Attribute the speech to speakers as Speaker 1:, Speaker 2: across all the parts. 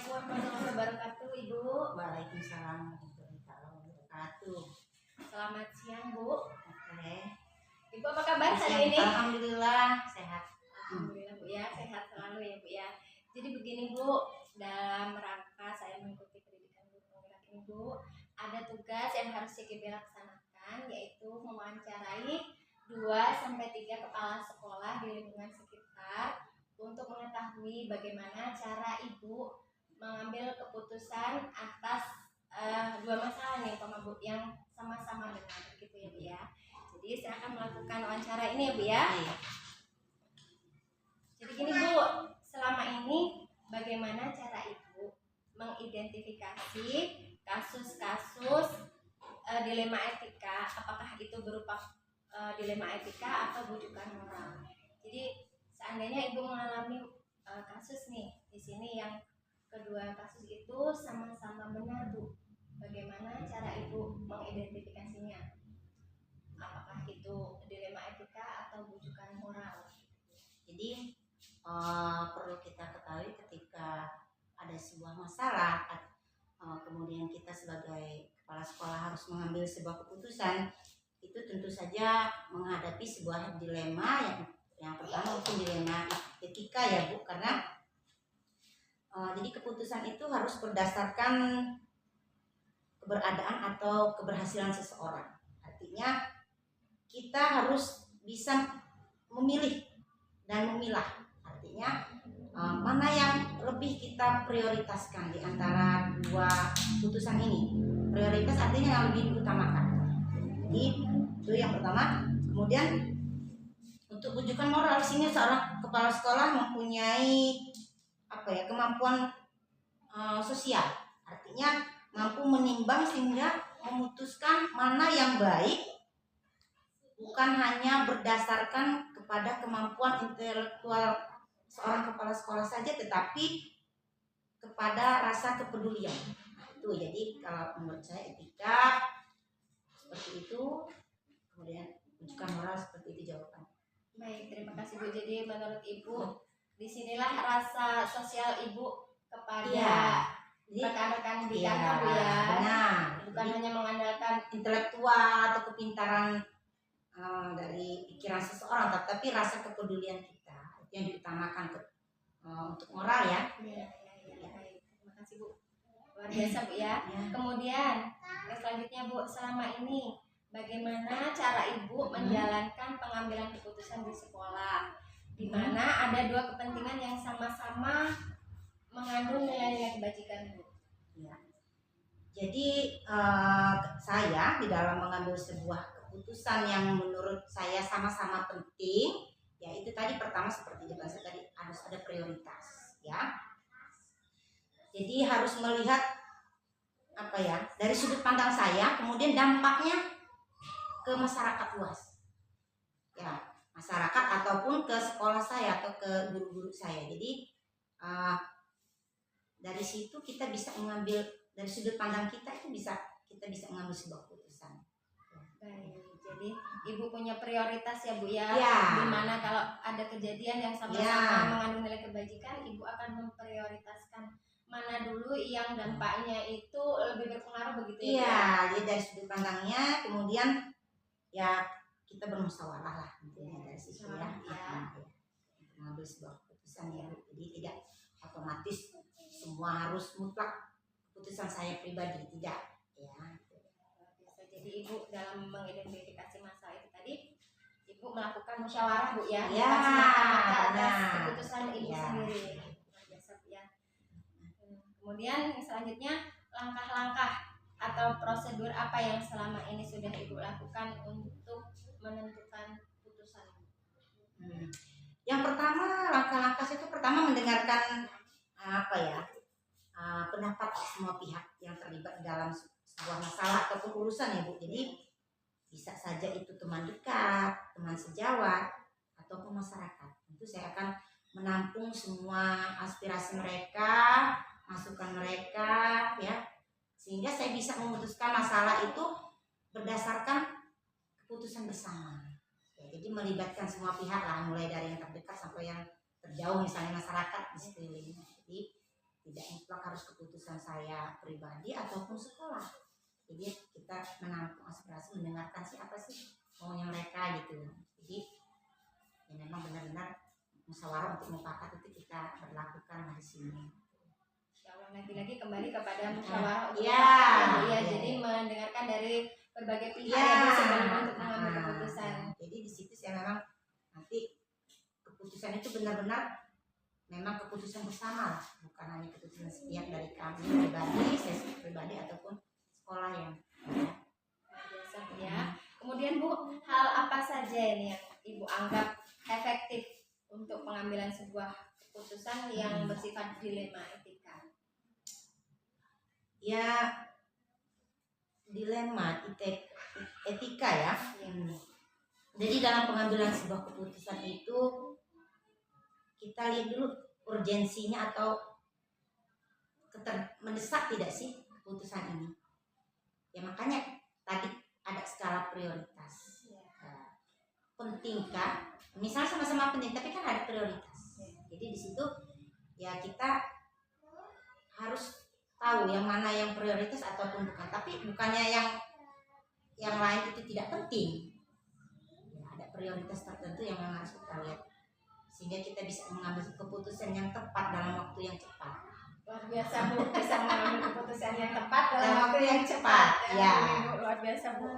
Speaker 1: Assalamualaikum warahmatullahi wabarakatuh, Ibu.
Speaker 2: Waalaikumsalam warahmatullahi wabarakatuh.
Speaker 1: Selamat siang, Bu.
Speaker 2: Oke.
Speaker 1: Ibu apa kabar hari ini?
Speaker 2: Alhamdulillah sehat.
Speaker 1: Alhamdulillah, Bu ya, sehat selalu ya, Bu ya. Jadi begini, Bu, dalam rangka saya mengikuti pendidikan guru penggerak ini, Bu, ada tugas yang harus Ibu laksanakan, yaitu mewawancarai 2-3 kepala sekolah di lingkungan sekitar untuk mengetahui bagaimana cara Ibu mengambil keputusan atas dua masalah nih, Pak Bu, yang sama-sama benar, gitu ya, Bu ya. Jadi saya akan melakukan wawancara ini ya, Bu ya. Jadi gini, Bu, selama ini bagaimana cara Ibu mengidentifikasi kasus-kasus dilema etika, apakah itu berupa dilema etika atau bujukan moral. Jadi seandainya Ibu mengalami kasus nih di sini yang kedua kasus itu sama-sama benar, Bu, bagaimana cara Ibu mengidentifikasinya? Apakah itu dilema etika atau bujukan moral?
Speaker 2: Jadi perlu kita ketahui ketika ada sebuah masalah, kemudian kita sebagai kepala sekolah harus mengambil sebuah keputusan, itu tentu saja menghadapi sebuah dilema yang pertama mungkin dilema etika ya, Bu, karena jadi keputusan itu harus berdasarkan keberadaan atau keberhasilan seseorang. Artinya kita harus bisa memilih dan memilah. Artinya mana yang lebih kita prioritaskan di antara dua putusan ini. Prioritas artinya yang lebih diutamakan. Jadi itu yang pertama. Kemudian untuk bujukan moral, di sini seorang kepala sekolah mempunyai kemampuan sosial. Artinya mampu menimbang sehingga memutuskan mana yang baik, bukan hanya berdasarkan kepada kemampuan intelektual seorang kepala sekolah saja, tetapi kepada rasa kepedulian. Itu jadi kalau menurut saya etika seperti itu, kemudian bujukan moral seperti itu jawabannya.
Speaker 1: Baik, terima kasih, Bu. Jadi menurut Ibu disinilah rasa sosial Ibu kepada rekan-rekan di kantor, Bu ya.
Speaker 2: Benar.
Speaker 1: Bukan hanya mengandalkan
Speaker 2: intelektual atau kepintaran dari pikiran seseorang, tapi rasa kepedulian kita yang diutamakan untuk moral ya.
Speaker 1: Baik, terima kasih, Bu. Luar biasa, Bu ya. Kemudian selanjutnya, Bu, selama ini bagaimana cara Ibu menjalankan pengambilan keputusan di sekolah, di mana ada dua kepentingan yang sama-sama mengandung nilai-nilai kebajikan, Bu?
Speaker 2: Ya. Jadi saya di dalam mengambil sebuah keputusan yang menurut saya sama-sama penting, yaitu tadi pertama seperti jelas tadi harus ada prioritas, ya. Jadi harus melihat dari sudut pandang saya, kemudian dampaknya ke masyarakat luas, ya, masyarakat ataupun ke sekolah saya atau ke guru-guru saya. Jadi dari situ kita bisa mengambil, dari sudut pandang kita kita bisa mengambil sebuah keputusan.
Speaker 1: Baik, jadi Ibu punya prioritas ya, Bu ya.
Speaker 2: Ya.
Speaker 1: Dimana kalau ada kejadian yang sama-sama mengandung nilai kebajikan, Ibu akan memprioritaskan mana dulu yang dampaknya itu lebih berpengaruh, begitu ya?
Speaker 2: Iya, jadi dari sudut pandangnya, kemudian ya kita bermusyawarah lah intinya dari situ ya. Mengambil sebuah keputusan ya, jadi tidak otomatis semua harus mutlak keputusan saya pribadi, tidak ya.
Speaker 1: Jadi Ibu dalam mengidentifikasi masalah itu tadi, Ibu melakukan musyawarah, Bu ya,
Speaker 2: ya,
Speaker 1: atas keputusan Ibu sendiri. Biasa, Bu ya. Kemudian selanjutnya, langkah-langkah atau prosedur apa yang selama ini sudah Ibu lakukan untuk menentukan putusan?
Speaker 2: Yang pertama, langkah-langkah itu pertama mendengarkan pendapat semua pihak yang terlibat dalam sebuah masalah ataupun urusan ya, Bu. Jadi bisa saja itu teman dekat, teman sejawat, ataupun masyarakat. Tentu saya akan menampung semua aspirasi mereka, masukan mereka ya, sehingga saya bisa memutuskan masalah itu berdasarkan keputusan bersama ya. Jadi melibatkan semua pihak lah, mulai dari yang terdekat sampai yang terjauh, misalnya masyarakat di sekelilingnya. Jadi tidak mutlak harus keputusan saya pribadi ataupun sekolah. Jadi kita menampung aspirasi, mendengarkan siapa sih maunya mereka gitu. Jadi ya memang benar-benar musyawarah untuk mufakat itu kita berlakukan di sini.
Speaker 1: Lagi-lagi kembali kepada musyawarah untuk
Speaker 2: ya,
Speaker 1: jadi mendengarkan dari berbagai pihak
Speaker 2: ya,
Speaker 1: sebelum untuk mengambil keputusan.
Speaker 2: Jadi di situ saya memang nanti keputusan itu benar-benar memang keputusan bersama, bukan hanya keputusan sepihak dari kami pribadi, saya pribadi ataupun sekolah yang
Speaker 1: biasa ya. Kemudian Bu, hal apa saja ini yang Ibu anggap efektif untuk pengambilan sebuah keputusan yang bersifat dilema etika?
Speaker 2: Ya, dilema etika ya. Jadi dalam pengambilan sebuah keputusan itu kita lihat dulu urgensinya atau mendesak tidak sih keputusan ini. Ya makanya tadi ada skala prioritas. Pentingkah? Misalnya sama-sama penting tapi kan ada prioritas. Jadi di situ ya kita harus tahu yang mana yang prioritas ataupun bukan. Tapi bukannya yang lain itu tidak penting. Ya, ada prioritas tertentu yang memang harus kita lihat sehingga kita bisa mengambil keputusan yang tepat dalam waktu yang cepat.
Speaker 1: Luar biasa Bu, bisa mengambil keputusan yang tepat dalam waktu yang cepat.
Speaker 2: Ya.
Speaker 1: Luar biasa Bu.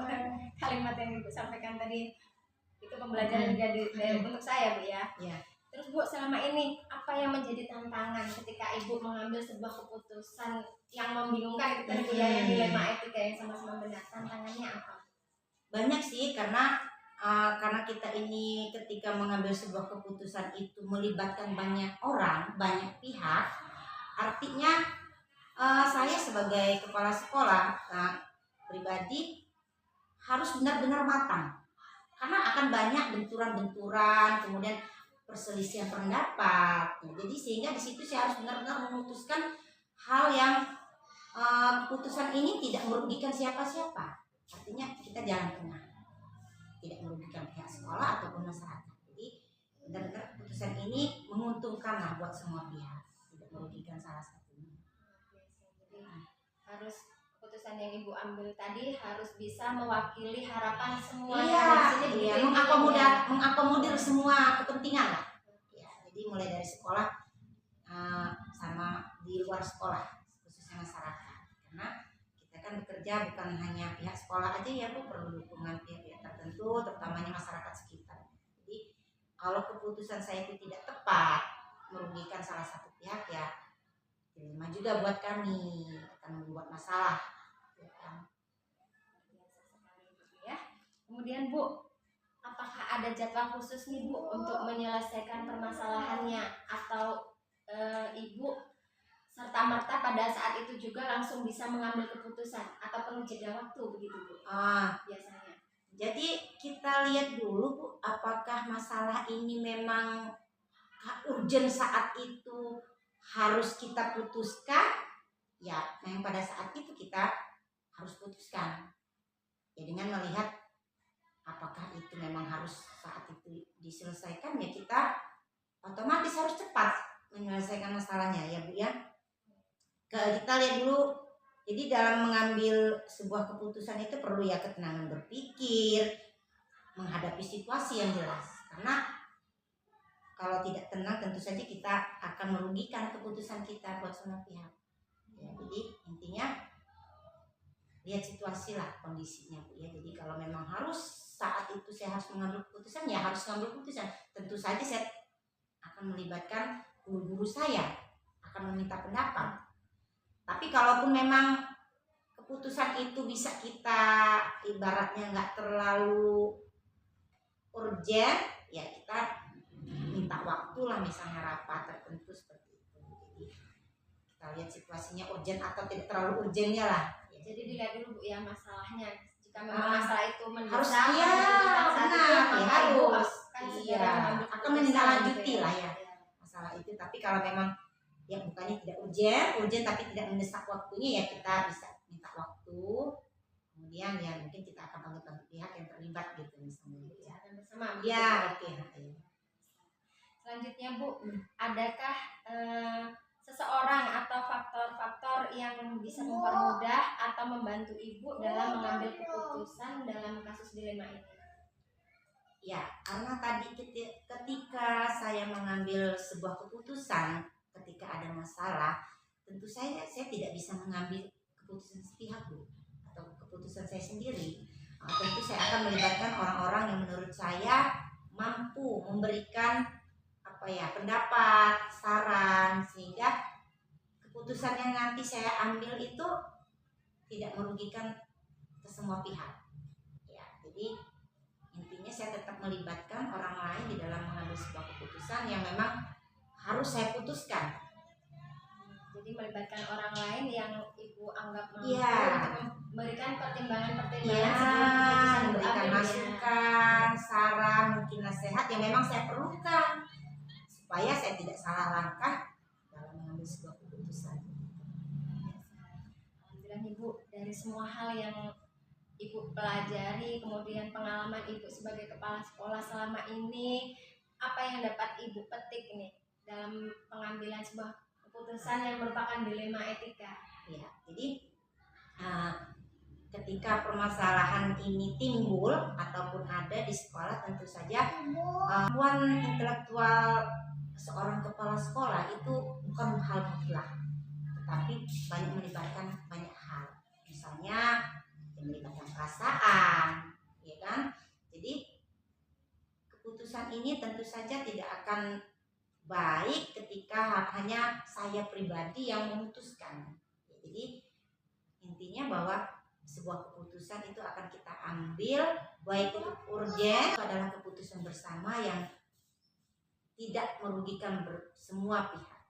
Speaker 1: Kalimat yang Ibu sampaikan tadi itu pembelajaran juga untuk saya Bu ya.
Speaker 2: Ya.
Speaker 1: Terus Bu, selama ini apa yang menjadi tantangan ketika Ibu mengambil sebuah keputusan yang membingungkan itu tadi yang dilema etika yang sama-sama benar? Tantangannya apa?
Speaker 2: Banyak sih karena kita ini ketika mengambil sebuah keputusan itu melibatkan banyak orang, banyak pihak. Artinya saya sebagai kepala sekolah pribadi harus benar-benar matang. Karena akan banyak benturan-benturan, kemudian perselisihan pendapat. Jadi sehingga di situ saya harus benar-benar memutuskan hal yang keputusan ini tidak merugikan siapa-siapa. Artinya kita jalan tengah, tidak merugikan pihak sekolah ataupun masyarakat. Jadi benar-benar keputusan ini menguntungkan lah buat semua pihak, tidak merugikan salah satunya.
Speaker 1: Jadi harus keputusan yang Ibu ambil tadi harus bisa mewakili harapan semua.
Speaker 2: Iya, mengakomodir semua kepentingan lah. Ya, jadi mulai dari sekolah sama di luar sekolah, khususnya masyarakat. Karena kita kan bekerja bukan hanya pihak sekolah aja ya Bu, perlu dukungan pihak-pihak tertentu, terutamanya masyarakat sekitar. Jadi kalau keputusan saya itu tidak tepat, merugikan salah satu pihak ya dilema juga buat kami, akan membuat masalah.
Speaker 1: Kemudian Bu, apakah ada jadwal khusus nih Bu untuk menyelesaikan permasalahannya atau Ibu serta-merta pada saat itu juga langsung bisa mengambil keputusan atau perlu jeda waktu begitu Bu? Biasanya.
Speaker 2: Jadi kita lihat dulu Bu, apakah masalah ini memang urgent saat itu harus kita putuskan? Ya, memang pada saat itu kita harus putuskan. Ya dengan melihat apakah itu memang harus saat itu diselesaikan, ya kita otomatis harus cepat menyelesaikan masalahnya ya Bu ya. Kita lihat dulu, jadi dalam mengambil sebuah keputusan itu perlu ya ketenangan berpikir, menghadapi situasi yang jelas. Karena kalau tidak tenang tentu saja kita akan merugikan keputusan kita buat semua pihak. Ya, jadi intinya lihat situasi lah kondisinya Bu ya. Jadi kalau memang harus saat itu saya harus mengambil keputusan, ya harus mengambil keputusan. Tentu saja saya akan melibatkan guru-guru saya, akan meminta pendapat. Tapi kalaupun memang keputusan itu bisa kita ibaratnya nggak terlalu urgent, ya kita minta waktu lah, misalnya rapat tertentu seperti itu. Jadi kita lihat situasinya urgent atau tidak terlalu urgentnya lah.
Speaker 1: Jadi dilihat dulu Bu ya masalahnya. Jika memang masalah itu
Speaker 2: harus
Speaker 1: mendesak,
Speaker 2: harus akan menindaklanjuti
Speaker 1: gitu
Speaker 2: lah ya masalah itu. Tapi kalau memang ya bukannya tidak urgent tapi tidak mendesak waktunya, ya kita bisa minta waktu. Kemudian ya mungkin kita akan panggil pihak yang terlibat gitu misalnya.
Speaker 1: Bersama.
Speaker 2: Ya oke.
Speaker 1: Selanjutnya Bu, adakah seseorang atau membantu Ibu dalam mengambil keputusan dalam kasus dilema ini?
Speaker 2: Ya, karena tadi ketika saya mengambil sebuah keputusan ketika ada masalah, tentu saya tidak bisa mengambil keputusan sepihak, Bu, atau keputusan saya sendiri. Tentu saya akan melibatkan orang-orang yang menurut saya mampu memberikan pendapat, saran, sehingga keputusan yang nanti saya ambil itu tidak merugikan ke semua pihak. Ya, jadi intinya saya tetap melibatkan orang lain di dalam mengambil sebuah keputusan yang memang harus saya putuskan.
Speaker 1: Jadi melibatkan orang lain yang Ibu anggap mampu
Speaker 2: Iya.
Speaker 1: untuk memberikan pertimbangan-pertimbangan
Speaker 2: Iya,
Speaker 1: sebelum keputusan Ibu
Speaker 2: memberikan
Speaker 1: ambil, ya.
Speaker 2: masukan, saran, mungkin nasihat yang memang saya perlukan supaya saya tidak salah langkah dalam mengambil sebuah keputusan.
Speaker 1: Alhamdulillah Ibu, dari semua hal yang Ibu pelajari, kemudian pengalaman Ibu sebagai kepala sekolah selama ini, apa yang dapat Ibu petik nih dalam pengambilan sebuah keputusan yang merupakan dilema etika?
Speaker 2: Ya, jadi ketika permasalahan ini timbul ataupun ada di sekolah, tentu saja kemampuan intelektual seorang kepala sekolah itu bukan hal mutlak, tetapi banyak melibatkan banyak hal. Misalnya melibatkan perasaan, ya kan? Jadi keputusan ini tentu saja tidak akan baik ketika hanya saya pribadi yang memutuskan. Jadi intinya bahwa sebuah keputusan itu akan kita ambil, baik itu urgen adalah keputusan bersama yang tidak merugikan semua pihak.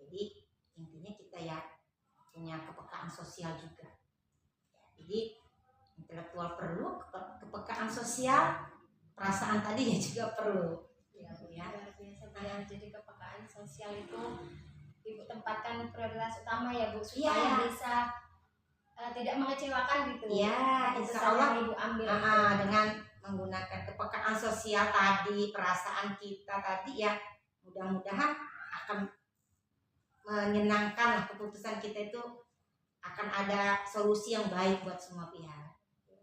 Speaker 2: Jadi intinya kita ya punya kepekaan sosial juga. Jadi intelektual perlu, kepekaan sosial, perasaan tadi ya juga perlu.
Speaker 1: Ya, luar biasa Bu, ya. Jadi kepekaan sosial itu Ibu tempatkan prioritas utama ya Bu, supaya bisa tidak mengecewakan gitu.
Speaker 2: Ya, insya
Speaker 1: keputusan
Speaker 2: Allah
Speaker 1: yang Ibu ambil.
Speaker 2: dengan menggunakan kepekaan sosial tadi, perasaan kita tadi ya, mudah-mudahan akan menyenangkan keputusan kita itu, akan ada solusi yang baik buat semua pihak.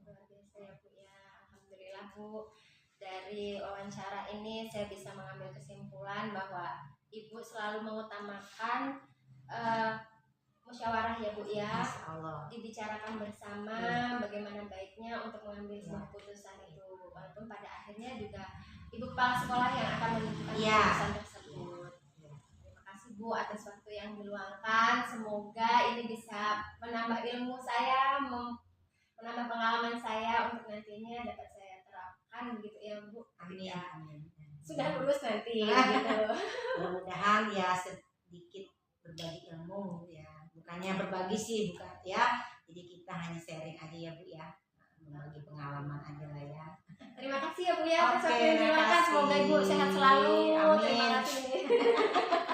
Speaker 1: Luar biasa ya Bu ya. Alhamdulillah Bu, dari wawancara ini saya bisa mengambil kesimpulan bahwa Ibu selalu mengutamakan musyawarah ya Bu ya.
Speaker 2: Insya Allah.
Speaker 1: Dibicarakan bersama bagaimana baiknya untuk mengambil sebuah keputusan itu, walaupun pada akhirnya juga Ibu kepala sekolah yang akan menentukan keputusan tersebut. Terima kasih Bu atas waktu yang diluangkan. Semoga ini bisa menambah ilmu saya, menambah pengalaman saya untuk nantinya dapat saya terapkan begitu ya Bu.
Speaker 2: Amin. Amin.
Speaker 1: Sudah lulus nanti gitu.
Speaker 2: Mudah-mudahan ya sedikit berbagi ilmu ya, bukannya berbagi sih, bukan ya, jadi kita hanya sharing aja ya Bu ya, berbagi pengalaman aja lah ya.
Speaker 1: Terima kasih ya Bu ya atas
Speaker 2: Oke,
Speaker 1: waktu yang diluangkan. Semoga Ibu sehat selalu.
Speaker 2: Amin.
Speaker 1: Terima kasih.